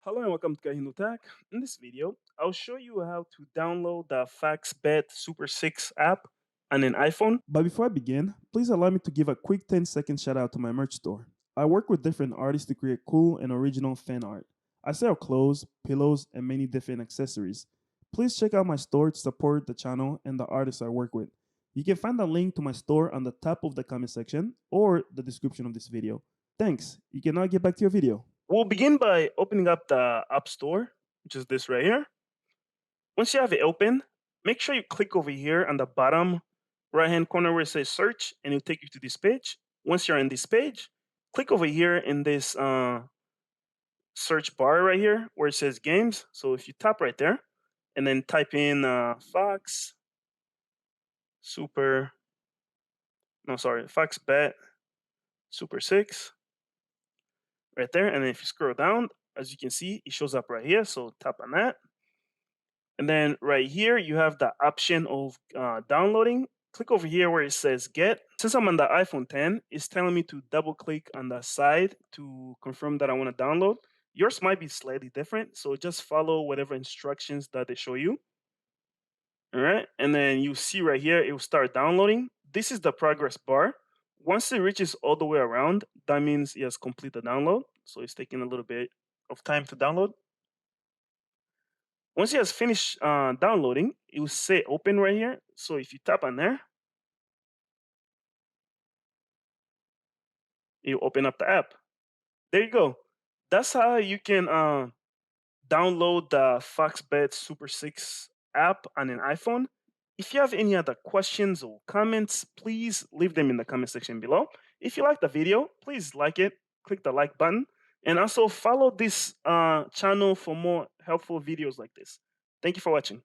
Hello and welcome to KahindoTech. In this video, I'll show you how to download the FaxBet Super 6 app on an iPhone. But before I begin, please allow me to give a quick 10-second shout out to my merch store. I work with different artists to create cool and original fan art. I sell clothes, pillows, and many different accessories. Please check out my store to support the channel and the artists I work with. You can find the link to my store on the top of the comment section or the description of this video. Thanks. You can now get back to your video. We'll begin by opening up the App Store, which is this right here. Once you have it open, make sure you click over here on the bottom right-hand corner where it says search, and it'll take you to this page. Once you're on this page, click over here in this search bar right here where it says games. So if you tap right there and then type in Fox Super, no, sorry, Fox Bet Super 6 right there. And then if you scroll down, as you can see, it shows up right here. So tap on that. And then right here, you have the option of downloading. Click over here where it says get. Since I'm on the iPhone 10, it's telling me to double click on the side to confirm that I want to download. Yours might be slightly different, so just follow whatever instructions that they show you. All right, and then you see right here, it will start downloading. This is the progress bar. Once it reaches all the way around, that means it has completed the download. So it's taking a little bit of time to download. Once it has finished downloading, it will say open right here. So if you tap on there, you open up the app. There you go. That's how you can download the FoxBet Super 6 app on an iPhone. If you have any other questions or comments, please leave them in the comment section below. If you like the video, please like it, click the like button, and also follow this channel for more helpful videos like this. Thank you for watching.